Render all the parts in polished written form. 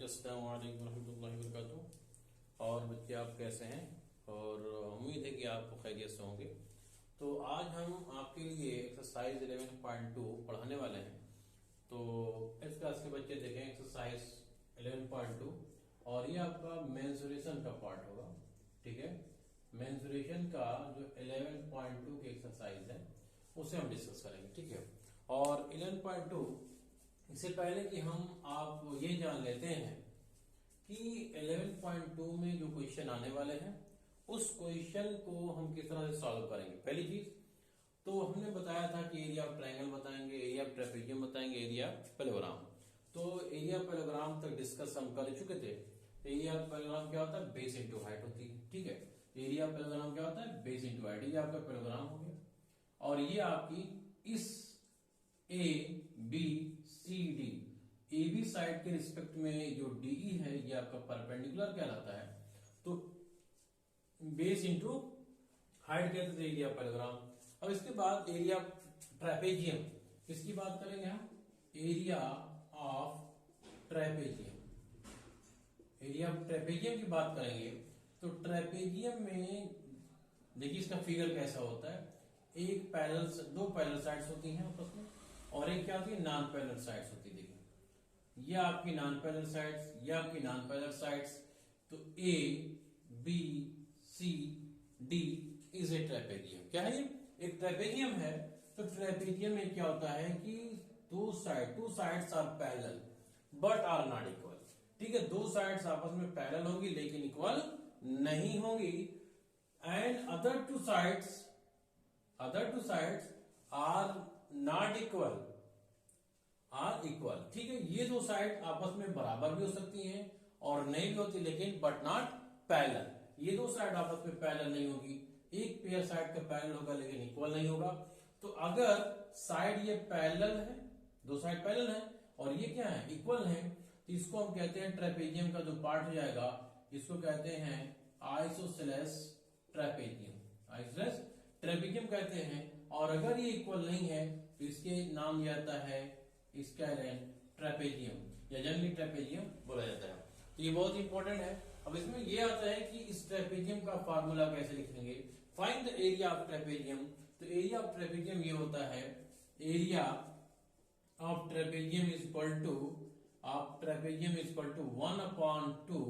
अस्सलाम वालेकुम रहमतुल्लाहि व बरकातुहू। और बच्चे आप कैसे हैं? और उम्मीद है कि आप खैरियत से होंगे। तो आज हम आपके लिए एक्सरसाइज 11.2 पढ़ाने वाले हैं। तो इस क्लास के बच्चे देखें एक्सरसाइज 11.2 और ये आपका मेंसुरेशन का पार्ट होगा। ठीक है, मेंसुरेशन का जो 11.2 की एक्सरसाइज है उसे हम डिस्कस करेंगे। ठीक है, और 11.2 इससे पहले कि हम आप ये जान लेते हैं कि 11.2 में जो क्वेश्चन आने वाले हैं उस क्वेश्चन को हम किस तरह से सॉल्व करेंगे। पहली चीज तो हमने बताया था कि एरिया ऑफ ट्रायंगल बताएंगे, एरिया ऑफ ट्रेपेजियम बताएंगे, एरिया पैरेललोग्राम। तो एरिया पैरेललोग्राम तक डिस्कस हम कर चुके थे। एरिया पैरेललोग्राम क्या होता है? बेस इंटू हाइट होती है। ठीक है, एरिया पैरेललोग्राम क्या होता है? Base into height. ये आपका पैरेललोग्राम हो गया और ये आपकी इस A B C D A B side के रिस्पेक्ट में जो डीई है ये आपका परपेंडिकुलर कहलाता है। तो बेस इंटू हाइट कहते थे एरिया पैरेललोग्राम। अब इसके बाद एरिया ट्रेपेजियम, किसकी बात करेंगे हम? Area of trapezium. Area of trapezium की बात करेंगे तो ट्रेपेजियम में देखिए इसका फिगर कैसा होता है। एक पैरेलल, दो पैरेलल साइड्स होती हैं आपस में और एक क्या होती है? नॉन पैरेलल साइड्स होती है। देखिए ये आपकी नॉन पैरेलल साइड्स, ये आपकी नॉन पैरेलल साइड्स। तो A B C D is a trapezium. क्या है ये? एक ट्रेपेजियम है। तो ट्रेपेजियम में क्या होता है कि two sides are parallel but are not equal. ठीक है, दो साइड्स आपस में पैरेलल होंगी लेकिन इक्वल नहीं होंगी। And other two sides are not equal, are equal. ठीक है, ये दो साइड आपस में बराबर भी हो सकती हैं और नहीं भी होती, लेकिन बट नॉट पैरेलल। ये दो साइड आपस में पैरेलल नहीं होगी। एक पेयर साइड का पैरेलल होगा लेकिन इक्वल नहीं होगा। तो अगर साइड ये पैरेलल है, दो साइड पैरेलल है और ये क्या है? इक्वल है, तो इसको हम कहते हैं ट्रेपेजियम का जो पार्ट हो जाएगा इसको कहते हैं आइसोसेलेस ट्रेपेजियम। आइसोसेलेस ट्रेपेजियम कहते हैं। और अगर ये इक्वल नहीं है तो इसके नाम ये आता है स्काइलैन ट्रेपेजियम या जनरली ट्रेपेजियम बोला जाता है। तो ये बहुत इंपॉर्टेंट है। अब इसमें ये आता है कि इस ट्रेपेजियम का फार्मूला कैसे लिखेंगे। Find the area of trapezium. तो एरिया ऑफ ट्रेपेजियम ये होता है area of trapezium is equal to 1/2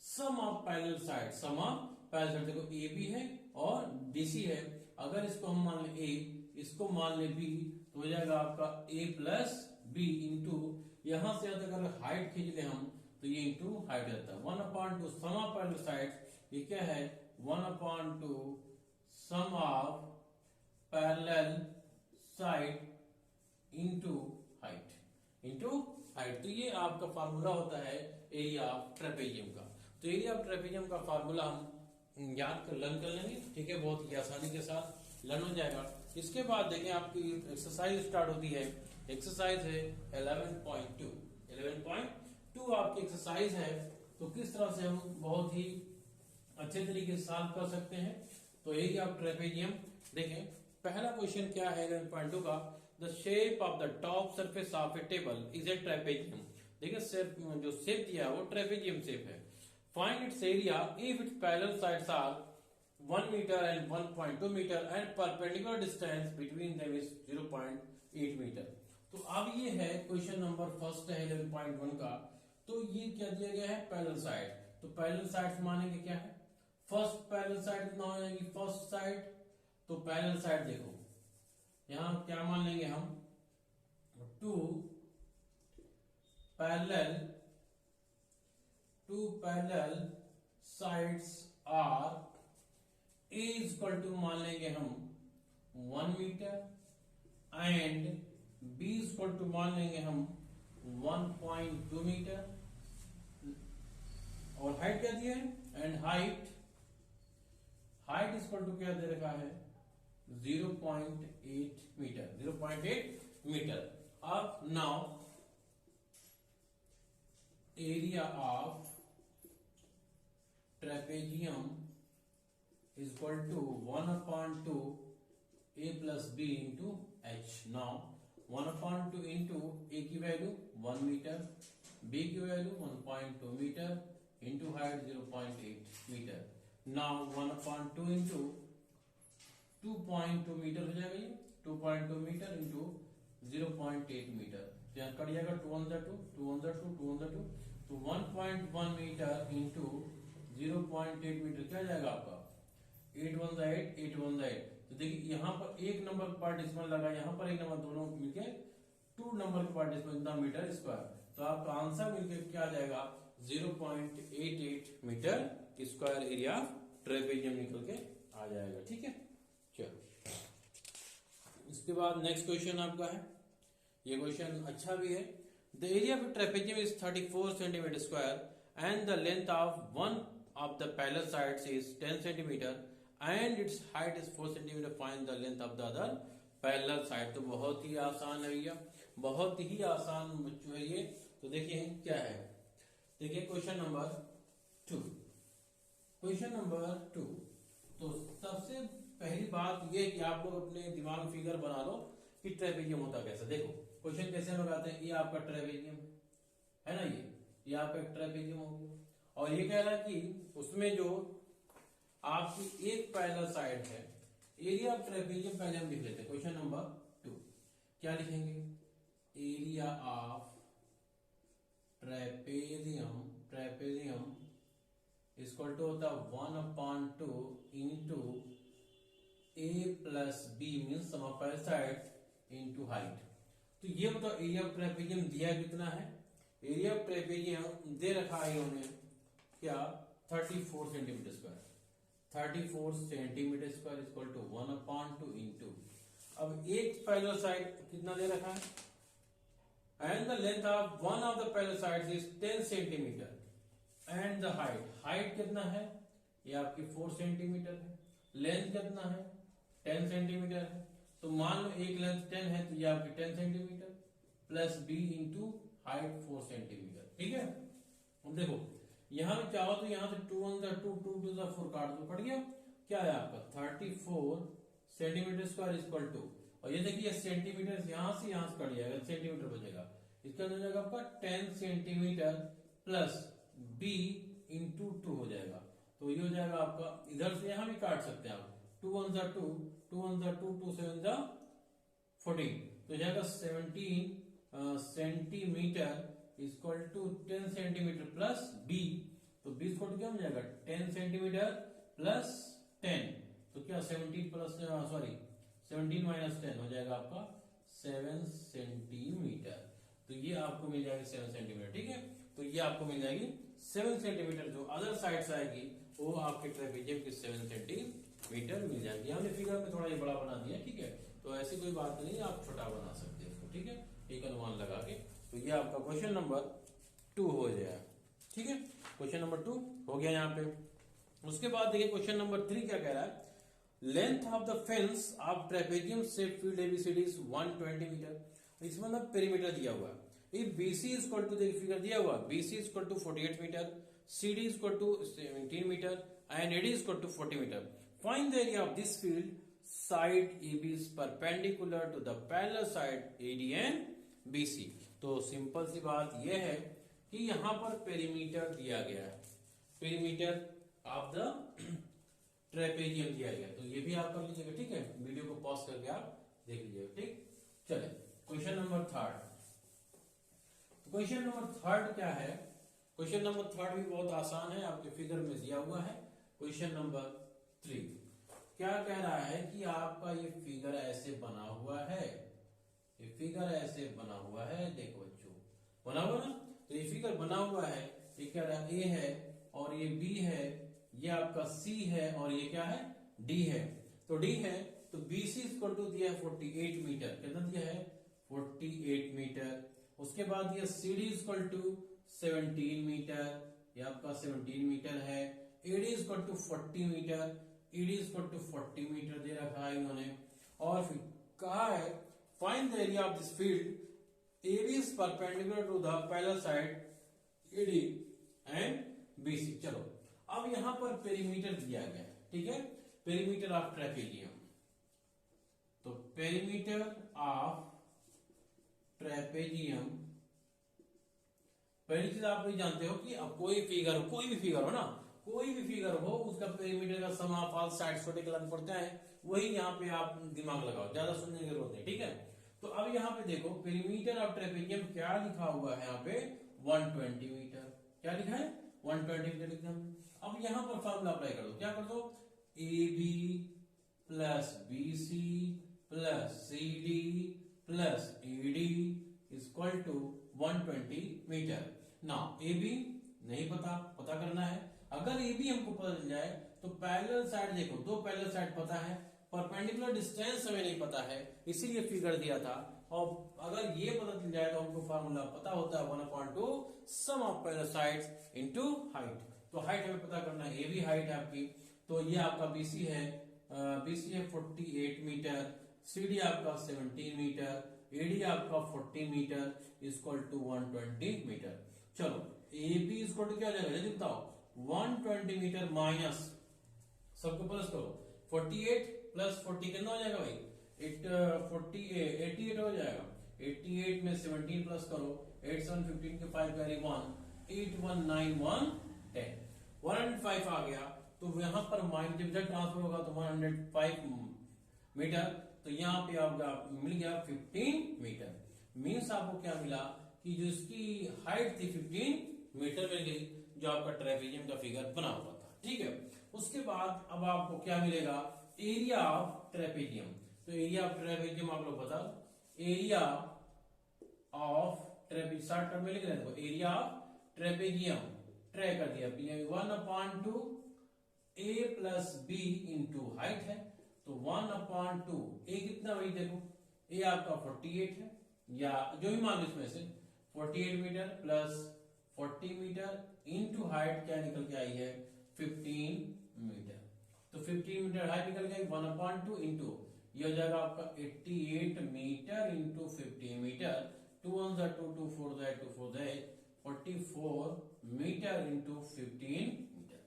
sum of parallel side. Sum of parallel side देखो ए बी है और डीसी है। अगर इसको हम मान ले ए, इसको मान ले बी, तो हो जाएगा आपका ए प्लस बी इंटू यहां से अगर हाइट खींच ले हम तो ये इंटू हाइट रहता है 1/2 सम ऑफ पैरेलल साइड। ये क्या है? 1/2 sum of parallel side into height, तो ये आपका फार्मूला होता है एरिया ऑफ ट्रेपेजियम का। तो एरिया ऑफ ट्रेपेजियम का फार्मूला हम याद कर लर्न कर लेंगे। ठीक है, बहुत ही आसानी के साथ लर्न हो जाएगा। इसके बाद देखें आपकी एक्सरसाइज स्टार्ट होती है। एक्सरसाइज है 11.2 आपकी एक्सरसाइज है। तो किस तरह से हम बहुत ही अच्छे तरीके से सॉल्व कर सकते हैं। तो एरिया ऑफ ट्रेपेजियम देखें, पहला क्वेश्चन क्या है 11.2 का? The shape of the top surface of a table is a trapezium. देखिए जो शेप दिया है वो ट्रेपेजियम शेप है। Find its area if its parallel sides are 1 metre and 1.2 metre and perpendicular distance between them is 0.8 metre. तो अब ये है क्वेश्चन नंबर फर्स्ट है 11.1 का। तो ये क्या दिया गया है? Parallel side. तो पैरेलल साइड मानेंगे क्या है? फर्स्ट पैरेलल साइड कितना हो जाएगी? First side. तो पैरेलल साइड देखो यहां क्या मान लेंगे हम? Two parallel sides are a is equal to मान लेंगे हम 1 metre and b is equal to मान लेंगे हम 1.2 मीटर। और हाइट क्या दिया है? And height is equal to क्या दे रखा है? 0.8 मीटर। अब now area of trapezium is equal to 1/2 a plus b into h. Now 1/2 into a की वैल्यू 1 मीटर बी की value 1.2 metre into height 0.8 metre. Now 1/2 into 2.2 metre हो जाएगा, ये 2.2 मीटर इंटू 0.8 मीटर। तो यहाँ कट जाएगा 2 on the 2, 2 on the 2, 2 on the 2, तो 1.1 metre into 0.8 metre क्या जाएगा आपका 8 1 the 8, 8 1 the 8। तो देखिए यहाँ पर एक नंबर का पार्ट डेसिमल लगा, यहाँ पर एक नंबर, दोनों मिलके 2 नंबर का पार्ट डेसिमल इतना मीटर स्क्वायर। तो आपका आंसर मिलके क्या आ जाएगा 0.88 मीटर स्क्वायर एरिया ट्रेपेजियम निकल के आ जाएगा। ठीक है, चलो इसके बाद नेक्स्ट क्वेश्चन आपका है, ये क्वेश्चन अच्छा भी है। The area of trapezium is 34 centimetre square and the length of one of the parallel sides is 10 centimetre and it's height is 4 centimetre. Find the length of the other parallel side. तो बहुत ही आसान है भैया, बहुत ही आसान बच्चों है ये। तो देखिए क्या है, देखिए क्वेश्चन नंबर 2, क्वेश्चन नंबर 2। तो सबसे पहली बात ये कि आप लोग अपने दिमाग में फिगर बना लो कि ट्रेपेजियम होता कैसा। देखो क्वेश्चन कैसे लगाते हैं, ये आपका ट्रेपेजियम है ना, ये आपका एक ट्रेपेजियम हो गया, और ये कह रहा है कि उसमें जो आपकी एक पैरेलल साइड है, एरिया ऑफ ट्रेपेजियम पहले हम लिख लेते हैं। क्वेश्चन नंबर 2 क्या लिखेंगे, area of trapezium, trapezium equal to होता है 1/2 into a plus b means sum of parallel side into height. तो ये बताओ एरिया ऑफ ट्रेपेजियम दिया कितना है, एरिया ऑफ ट्रेपेजियम दे रखा है इन्होंने क्या 34 centimetre square, 34 centimetre square equal to 1/2 into, अब एक पैरेलल साइड कितना दे रखा है and the length of one of the parallel sides is 10 centimetre and the height, height कितना है ये आपकी 4 सेंटीमीटर है, लेंथ कितना है 10 सेंटीमीटर है। तो मान लो एक लेंथ 10 है तो ये आपकी 10 centimetre plus b into height 4 centimetre. ठीक है, अब देखो यहां में चाहो तो यहां से 2 1 the 2, 2 2 the 4 काट दो, कट गया। क्या है आपका 34 सेंटीमीटर स्क्वायर इक्वल टू, और ये देखिए सेंटीमीटर यहां से कट जाएगा, सेंटीमीटर बचेगा, इसका हो जाएगा आपका 10 सेंटीमीटर प्लस बी इंटू 2 हो जाएगा। तो ये हो जाएगा आपका, इधर से यहां भी काट सकते हैं आप, 2 1 the 2, 2 1 the 2, 2 7 the 14, तो जाएगा 17 centimetre equal to 10 centimetre plus b, तो 20 को क्या हो जाएगा 10 सेंटीमीटर प्लस 10, तो क्या 17 प्लस सॉरी 17 माइनस 10 हो जाएगा आपका 7 सेंटीमीटर। तो ये आपको मिल जाएगी 7 सेंटीमीटर। ठीक है, तो ये आपको मिल जाएगी 7 सेंटीमीटर, जो अदर साइड से आएगी वो आपके ट्रेपेजियम की 7 सेंटीमीटर मिल जाएगी। हमने फिगर में थोड़ा ये बड़ा बना दिया। ठीक है, तो ऐसी कोई बात नहीं, आप छोटा बना सकते हैं इसको। ठीक है, एक अनुमान लगा के। तो ये आपका क्वेश्चन नंबर 2 हो जाएगा। ठीक है, क्वेश्चन नंबर 2 हो गया यहाँ पे। उसके बाद देखिए क्वेश्चन नंबर 3 क्या कह रहा है, length of the fence of trapezium shape field ABCD is 120 metre. इसमें मतलब पेरीमीटर दिया हुआ है। If BC is equal to, देखिए फिगर दिया हुआ, BC is equal to 48 metre, CD is equal to 17 meter and AD is equal to 40 meter. Find the area of this field. Side AB is perpendicular to the parallel side AD and BC. तो simple सी बात यह है कि यहां पर perimeter दिया गया है, पेरीमीटर ऑफ द ट्रेपेजियम दिया गया, तो ये भी आप कर लीजिएगा। ठीक है, वीडियो को पॉज करके आप देख लीजिएगा। ठीक, चले क्वेश्चन नंबर 3। क्वेश्चन नंबर 3 क्या है, क्वेश्चन नंबर 3 भी बहुत आसान है, आपके फिगर में दिया हुआ है। क्वेश्चन नंबर 3 क्या कह रहा है कि आपका ये फिगर ऐसे बना हुआ है, ये फिगर ऐसे बना हुआ है, देखो बच्चों बना हुआ ना, तो ये फिगर बना हुआ है, ये कह रहा है ए है और ये बी है, ये आपका सी है और ये क्या है डी है। तो डी है तो बीसी इक्वल टू दिया है 48 मीटर, कितना दिया है 48 मीटर। उसके बाद ये सीडी इक्वल टू 17 मीटर, ये आपका 17 मीटर है। AD equal to 40 metre, ED equal to 40 metre दे रखा है इन्होंने। और फिर कहा है find the area of this field AB is perpendicular to the parallel side ED and BC. चलो अब यहां पर पेरीमीटर दिया गया है। ठीक है, पेरीमीटर ऑफ ट्रेपेजियम, तो पेरीमीटर ऑफ ट्रेपेजियम, पहली चीज आप ये जानते हो कि अब कोई फिगर हो, कोई भी फिगर हो ना, कोई भी फिगर हो, उसका पेरीमीटर का सम ऑफ ऑल साइड्स को निकालना पड़ता है। वही यहाँ पे आप दिमाग लगाओ, ज्यादा सुनने की जरूरत नहीं, ठीक है। तो अब यहाँ पे देखो पेरीमीटर ऑफ ट्रेपेजियम क्या लिखा हुआ है, यहाँ पे 120 मीटर। क्या लिखा है? 120 मीटर लिखा है। अब यहाँ पर फॉर्मूला अप्लाई कर दो, क्या कर दो? A B plus B C plus C D plus A D equal to 120 metre. ना ए बी नहीं पता करना है। अगर ए बी हमको पता चल जाए तो पैरेलल साइड देखो, दो पैरेलल साइड पता है, परपेंडिकुलर डिस्टेंस हमें नहीं पता है, इसीलिए फिगर दिया था। और अगर ये पता चल जाए तो हमको फार्मूला पता होता है 1/2 sum of parallel sides into height. तो हाइट हमें पता करना है, ए बी हाइट है आपकी, तो ये आपका बीसी है, बीसी है 48 मीटर, सीडी आपका 17 मीटर, एडी आपका 40 मीटर इक्वल टू 120 मीटर। चलो ए बी इक्वल टू क्या हो जाएगा, जल्दी बताओ? 120 मीटर माइनस, सबको प्लस करो, 48 प्लस 40 कितना हो जाएगा भाई? 88 हो जाएगा। 88 में 17 प्लस करो, 8 7 15 के 5 कैरी 1, 8 1 9 1 10, 105 आ गया। तो यहाँ पर माइंड जब ट्रांसफर होगा तो 105 मीटर, तो यहाँ पे आपका मिल गया 15 मीटर। मीन्स आपको क्या मिला कि जो इसकी हाइट थी 15 मीटर मिल गई, जो आपका ट्रेपेजियम का फिगर बना हुआ था, ठीक है। उसके बाद अब आपको क्या मिलेगा? Area of trapezium. तो एरिया ऑफ ट्रेपेजियम आप लोग बता, area of trapezium short term में लिख रहे हैं, एरिया ऑफ ट्रेपेजियम ट्रे कर दिया, 1/2 ए प्लस बी इंटू हाइट है, तो 1/2 ए कितना भाई? देखो ए आपका 48 है, या जो भी मान लो इसमें से 48 metre plus 40 metre into height क्या निकल के आई है? 15 मीटर। तो 15 मीटर हाइट निकल गई, 1/2 इंटू ये हो जाएगा आपका 88 metre into 15 metre, 2 1 2 2 4 2 4 44 metre into 15 metre,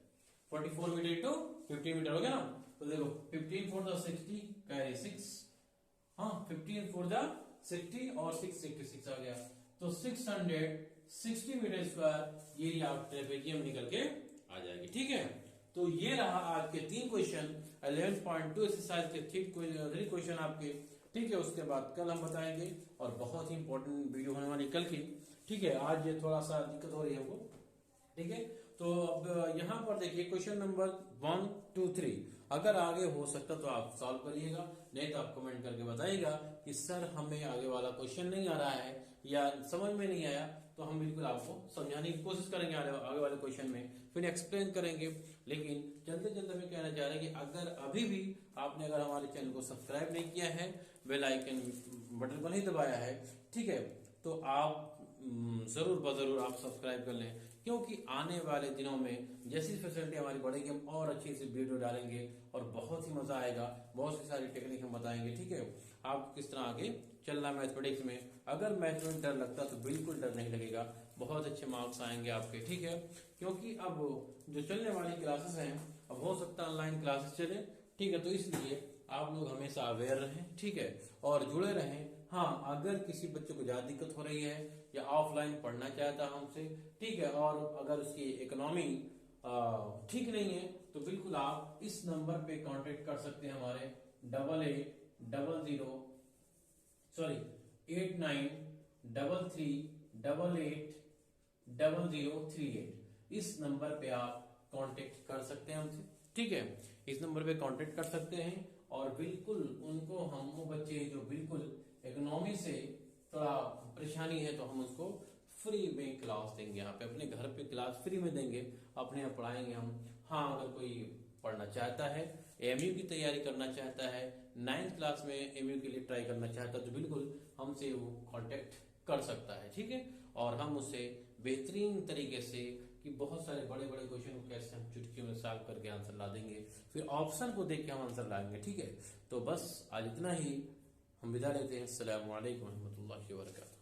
44 metre into 15 metre हो गया ना। तो देखो 15 4 द 60 कैरी 6, हाँ 15 4 द 60 और 6 66 आ गया, तो 660 मीटर स्क्वायर ये आप ट्रेपेजियम निकल के आ जाएगी, ठीक है। तो ये रहा आज के 3 क्वेश्चन 11.2 एक्सरसाइज के 3 क्वेश्चन आपके, ठीक है। उसके बाद कल हम बताएंगे और बहुत ही इंपॉर्टेंट वीडियो होने वाली कल की, ठीक है। आज ये थोड़ा सा दिक्कत हो रही है हमको, ठीक है। तो अब यहाँ पर देखिए क्वेश्चन नंबर 1 2 3, अगर आगे हो सकता तो आप सॉल्व करिएगा, नहीं तो आप कमेंट करके बताइएगा कि सर हमें आगे वाला क्वेश्चन नहीं आ रहा है या समझ में नहीं आया, तो हम बिल्कुल आपको समझाने की कोशिश करेंगे आगे वाले क्वेश्चन में, फिर एक्सप्लेन करेंगे। लेकिन जल्दी जल्दी में कहना चाह रहे हैं कि अगर अभी भी आपने अगर हमारे चैनल को सब्सक्राइब नहीं किया है, बेल आइकन बटन को नहीं दबाया है, ठीक है, तो आप जरूर बजरूर आप सब्सक्राइब कर लें, क्योंकि आने वाले दिनों में जैसी फैसिलिटी हमारी बढ़ेगी हम और अच्छी सी वीडियो डालेंगे और बहुत ही मजा आएगा, बहुत सी सारी टेक्निक हम बताएंगे, ठीक है। आप किस तरह आगे चलना मैथमेटिक्स में, अगर मैथ में डर लगता तो बिल्कुल डर नहीं लगेगा, बहुत अच्छे मार्क्स आएंगे आपके, ठीक है। क्योंकि अब जो चलने वाली क्लासेस हैं, अब हो सकता है ऑनलाइन क्लासेस चले, ठीक है, तो इसलिए आप लोग हमेशा अवेयर रहें, ठीक है, और जुड़े रहें। हाँ, अगर किसी बच्चे को ज्यादा दिक्कत हो रही है या ऑफलाइन पढ़ना चाहता है हमसे, ठीक है, और अगर उसकी इकोनॉमी ठीक नहीं है, तो बिल्कुल आप इस नंबर पे कांटेक्ट कर सकते हैं हमारे 8933880038, इस नंबर पे आप कांटेक्ट कर सकते हैं हमसे, ठीक है। इस नंबर पे कांटेक्ट कर सकते हैं और बिल्कुल उनको, हम वो बच्चे जो बिल्कुल इकोनॉमी से थोड़ा परेशानी है, तो हम उसको फ्री में क्लास देंगे, यहाँ पे अपने घर पे क्लास फ्री में देंगे, अपने यहाँ पढ़ाएंगे हम। हाँ, अगर कोई पढ़ना चाहता है, एमयू की तैयारी करना चाहता है, 9th क्लास में एमयू के लिए ट्राई करना चाहता है, तो बिल्कुल हमसे वो कांटेक्ट कर सकता है, ठीक है। और हम उससे बेहतरीन तरीके से कि बहुत सारे बड़े बड़े क्वेश्चन को कैसे हम चुटकियों में सॉल्व करके आंसर ला देंगे, फिर ऑप्शन को देख के हम आंसर लाएंगे, ठीक है। तो बस आज इतना ही, हम विदा लेते हैं। अस्सलामु अलैकुम रहमतुल्लाहि व बरकातहू।